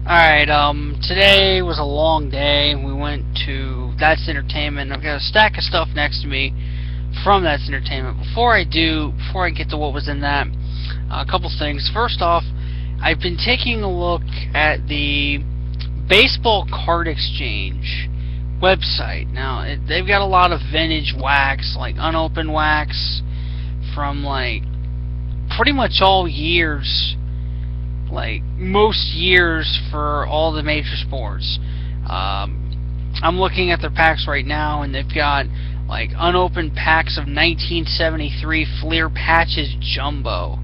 Alright, today was a long day. We went to That's Entertainment. I've got a stack of stuff next to me from That's Entertainment. Before I get to what was in that, a couple things. First off, I've been taking a look at the Baseball Card Exchange website. Now, they've got a lot of vintage wax, like unopened wax, from like pretty much all years, like most years for all the major sports. I'm looking at their packs right now, and they've got like unopened packs of 1973 Fleer Patches Jumbo,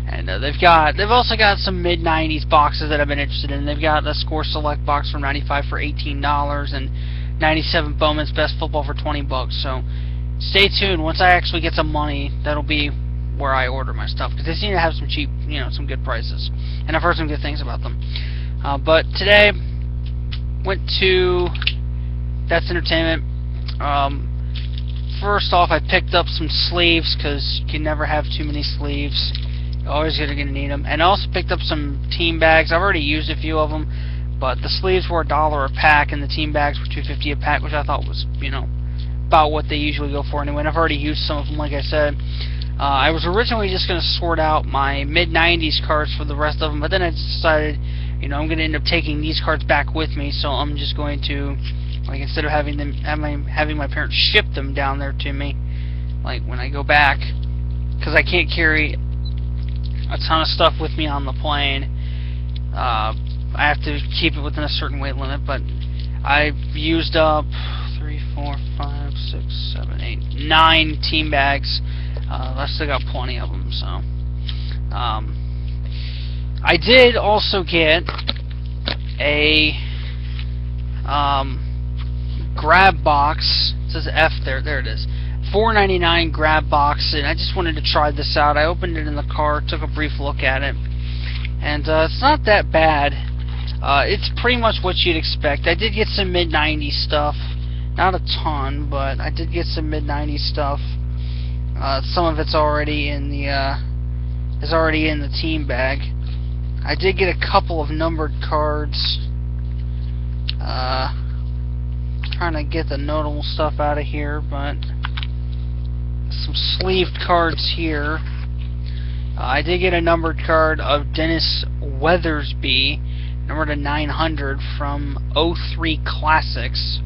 and they've also got some mid 90s boxes that I've been interested in. They've got a Score Select box from '95 for $18 and '97 Bowman's Best Football for $20. So stay tuned. Once I actually get some money, that'll be where I order my stuff, because they seem to have some cheap, some good prices, and I've heard some good things about them. But today, went to That's Entertainment. First off, I picked up some sleeves, because you can never have too many sleeves. You're always going to need them. And I also picked up some team bags. I've already used a few of them, but the sleeves were $1 a pack, and the team bags were $2.50 a pack, which I thought was, about what they usually go for anyway. And I've already used some of them, like I said. I was originally just going to sort out my mid-90s cards for the rest of them, but then I decided, I'm going to end up taking these cards back with me, so I'm just going to, like, instead of having my parents ship them down there to me, like, when I go back, because I can't carry a ton of stuff with me on the plane. I have to keep it within a certain weight limit, but I've used up 3, 4, 5, 6, 7, 8, 9 team bags. I still got plenty of them, so. I did also get a grab box. It says F there. There it is. $4.99 grab box, and I just wanted to try this out. I opened it in the car, took a brief look at it, and it's not that bad. It's pretty much what you'd expect. I did get some mid-90s stuff. Not a ton, but I did get some mid-90s stuff. Some of it's already in the team bag. I did get a couple of numbered cards. Trying to get the notable stuff out of here, but some sleeved cards here. I did get a numbered card of Dennis Weathersby, numbered to 900 from '03 Classics.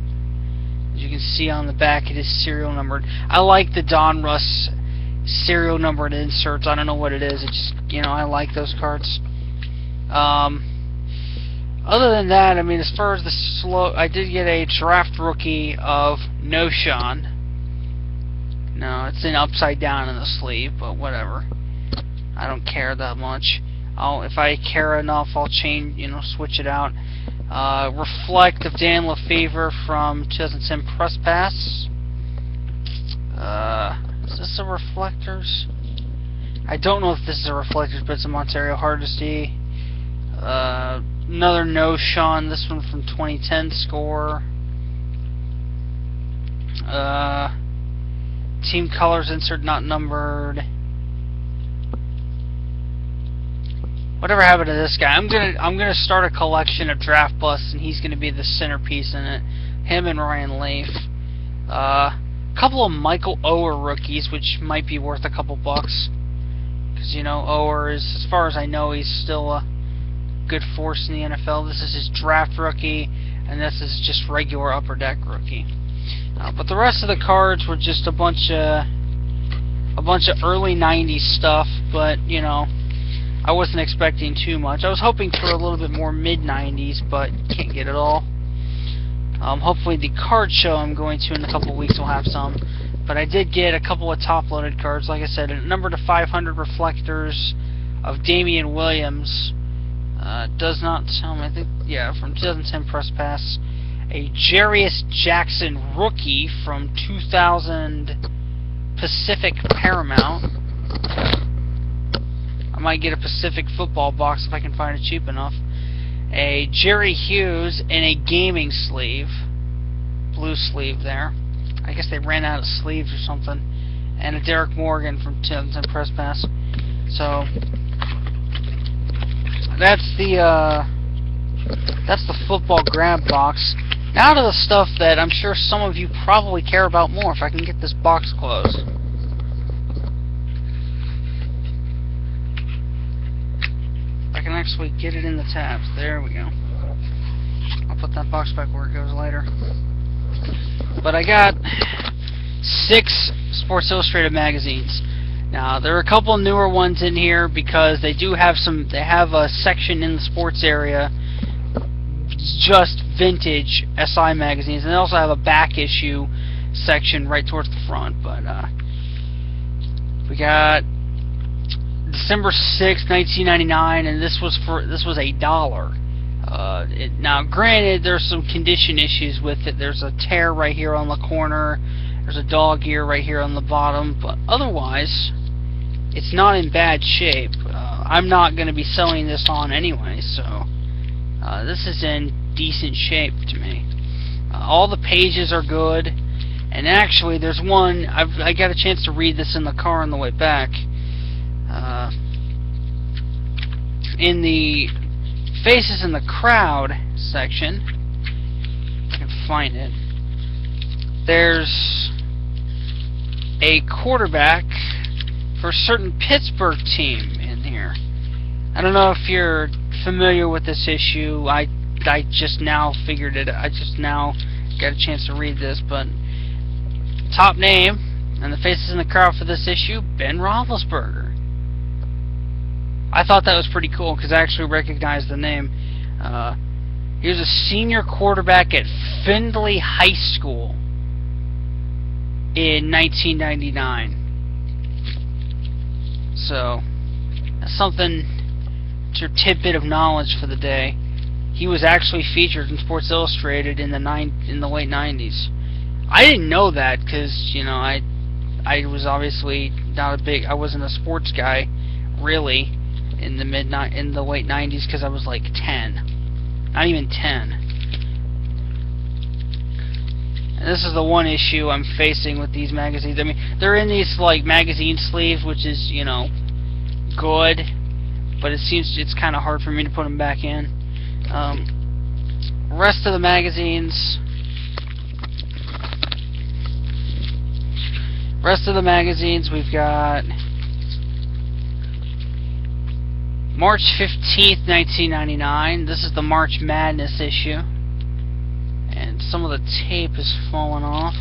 As you can see on the back, it is serial numbered. I like the Donruss serial numbered inserts. I don't know what it is. It just, I like those cards. Other than that, as far as the I did get a draft rookie of Noshan. No, it's in upside down in the sleeve, but whatever. I don't care that much. If I care enough, I'll change, switch it out. Reflect of Dan Lefevre from 2010 Press Pass. Is this a Reflectors? I don't know if this is a Reflectors, but it's a Ontario Hardesty. Another Noshan, this one from 2010 Score. Team colors insert not numbered. Whatever happened to this guy? I'm gonna start a collection of draft busts, and he's gonna be the centerpiece in it. Him and Ryan Leaf. Couple of Michael Oher rookies, which might be worth a couple bucks, because Oher is, as far as I know, he's still a good force in the NFL. This is his draft rookie, and this is just regular Upper Deck rookie. But the rest of the cards were just a bunch of early '90s stuff, but I wasn't expecting too much. I was hoping for a little bit more mid-90s, but can't get it all. Hopefully the card show I'm going to in a couple of weeks will have some. But I did get a couple of top-loaded cards. Like I said, a number to 500 Reflectors of Damian Williams. Does not tell me. I think, from 2010 Press Pass. A Jarius Jackson rookie from 2000 Pacific Paramount. I might get a Pacific football box if I can find it cheap enough. A Jerry Hughes in a gaming sleeve. Blue sleeve there. I guess they ran out of sleeves or something. And a Derek Morgan from 2010 Press Pass. So, that's the That's the football grab box. Now to the stuff that I'm sure some of you probably care about more, if I can get this box closed. I can actually get it in the tabs. There we go. I'll put that box back where it goes later. But I got 6 Sports Illustrated magazines. Now there are a couple newer ones in here because they do have some. They have a section in the sports area, just vintage SI magazines, and they also have a back issue section right towards the front. But we got December 6th, 1999, and this was $1. Now, granted, there's some condition issues with it. There's a tear right here on the corner. There's a dog ear right here on the bottom, but otherwise, it's not in bad shape. I'm not going to be selling this on anyway, so this is in decent shape to me. All the pages are good, and actually, there's one. I got a chance to read this in the car on the way back. In the Faces in the Crowd section, if I can find it, there's a quarterback for a certain Pittsburgh team in here. I don't know if you're familiar with this issue. I just now figured it. I just now got a chance to read this, but top name and the Faces in the Crowd for this issue, Ben Roethlisberger. I thought that was pretty cool because I actually recognized the name. He was a senior quarterback at Findlay High School in 1999. So that's something, it's your tidbit of knowledge for the day. He was actually featured in Sports Illustrated in the late 90s. I didn't know that because, you know, I was obviously not I wasn't a sports guy really in the late 90s because I was like 10. Not even 10. And this is the one issue I'm facing with these magazines. I mean, they're in these like magazine sleeves, which is, you know, good, but it seems it's kind of hard for me to put them back in. Rest of the magazines. We've got March 15th, 1999. This is the March Madness issue. And some of the tape is falling off.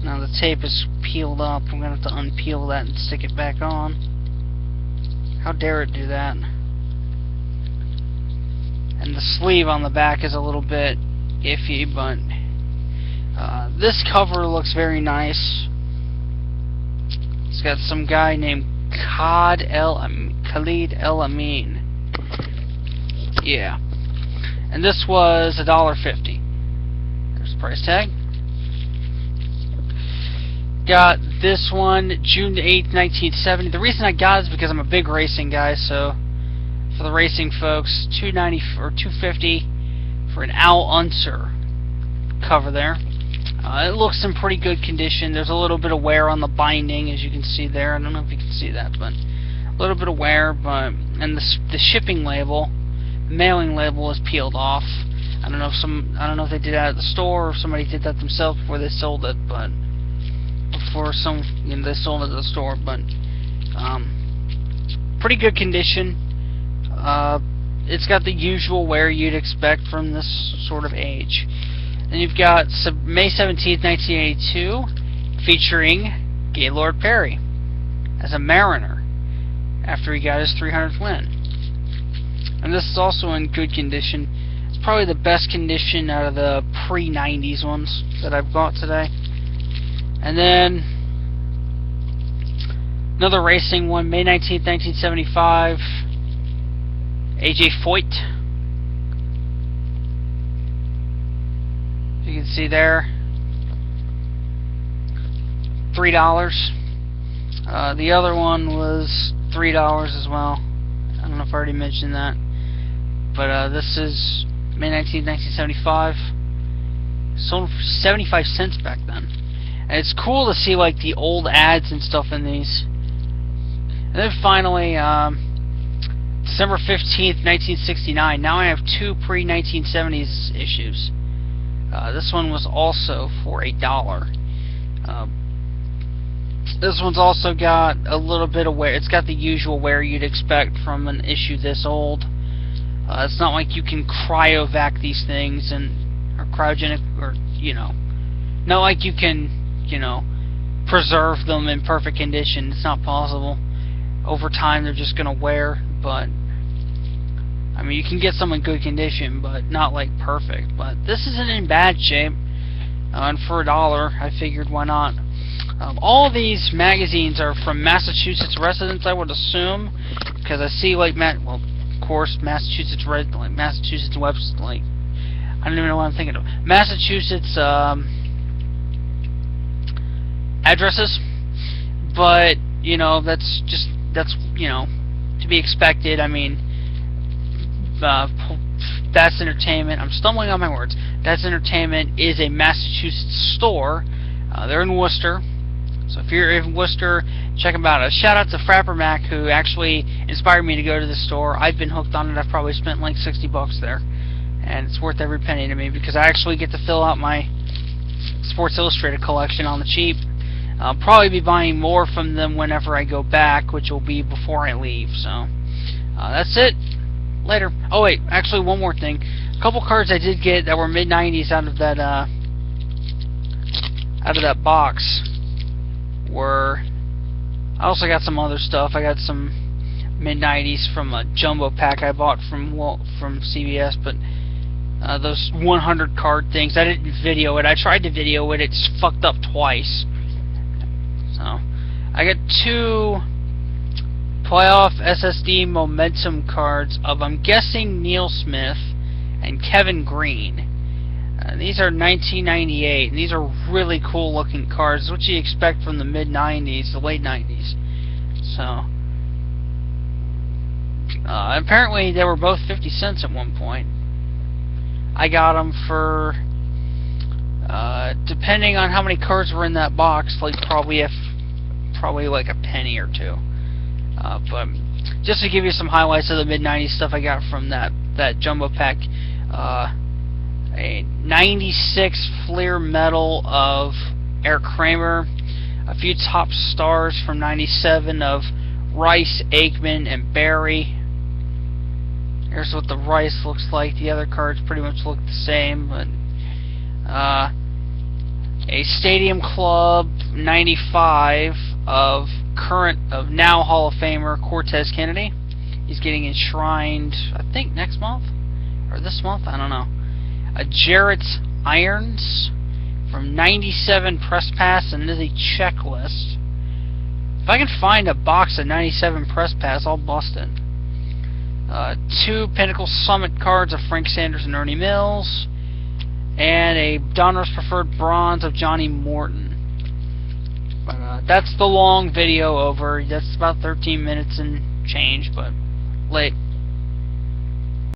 Now the tape is peeled up. I'm going to have to unpeel that and stick it back on. How dare it do that? And the sleeve on the back is a little bit iffy, but this cover looks very nice. It's got some guy named Khalid El Amin. Yeah. And this was $1.50. There's the price tag. Got this one, June 8th, 1970. The reason I got it is because I'm a big racing guy, so for the racing folks, $2.90 or $2.50 for an Al Unser cover there. It looks in pretty good condition. There's a little bit of wear on the binding, as you can see there. I don't know if you can see that, but a little bit of wear. And the shipping label, mailing label, is peeled off. I don't know if they did that at the store or if somebody did that themselves before they sold it, but they sold it at the store. But pretty good condition. It's got the usual wear you'd expect from this sort of age. Then you've got May 17th, 1982, featuring Gaylord Perry as a Mariner after he got his 300th win. And this is also in good condition. It's probably the best condition out of the pre-90s ones that I've got today. And then another racing one, May 19th, 1975, AJ Foyt. You can see there, $3. The other one was $3 as well. I don't know if I already mentioned that. But this is May 19th, 1975. Sold for 75 cents back then. And it's cool to see like the old ads and stuff in these. And then finally, December 15th, 1969. Now I have two pre-1970s issues. This one was also for $1. This one's also got a little bit of wear. It's got the usual wear you'd expect from an issue this old. It's not like you can cryovac these things or cryogenic, or not like you can, preserve them in perfect condition. It's not possible. Over time, they're just gonna wear. But I mean, you can get some in good condition, but not like perfect. But this isn't in bad shape, and for $1, I figured why not. All these magazines are from Massachusetts residents, I would assume, because I see of course, Massachusetts webs, I don't even know what I'm thinking of. Massachusetts addresses, but that's to be expected. I mean, That's Entertainment. I'm stumbling on my words. That's Entertainment is a Massachusetts store. They're in Worcester. So if you're in Worcester, check them out. A shout out to Frapper Mac, who actually inspired me to go to the store. I've been hooked on it. I've probably spent like $60 there, and it's worth every penny to me because I actually get to fill out my Sports Illustrated collection on the cheap. I'll probably be buying more from them whenever I go back, which will be before I leave. So that's it. Later. Oh wait, actually one more thing. A couple cards I did get that were mid-90s out of that box were. I also got some other stuff. I got some mid-90s from a jumbo pack I bought from CBS, but those 100 card things, I didn't video it. I tried to video it. It's fucked up twice. So I got two playoff SSD momentum cards of, I'm guessing, Neil Smith and Kevin Green. These are 1998, and these are really cool looking cards. It's what you expect from the mid-90s, the late 90s. So apparently they were both 50 cents at one point. I got them for, depending on how many cards were in that box, like probably like a penny or two. But just to give you some highlights of the mid-90s stuff I got from that jumbo pack, a 96 Fleer medal of Eric Kramer, a few top stars from 97 of Rice, Aikman, and Barry. Here's what the Rice looks like. The other cards pretty much look the same, but a Stadium Club 95 of now Hall of Famer Cortez Kennedy. He's getting enshrined, I think, next month or this month. I don't know. A Jarrett Irons from 97 Press Pass, and it is a checklist. If I can find a box of 97 Press Pass, I'll bust it. Two Pinnacle Summit cards of Frank Sanders and Ernie Mills, and a Donruss Preferred Bronze of Johnny Morton. That's the long video over. That's about 13 minutes and change, but late.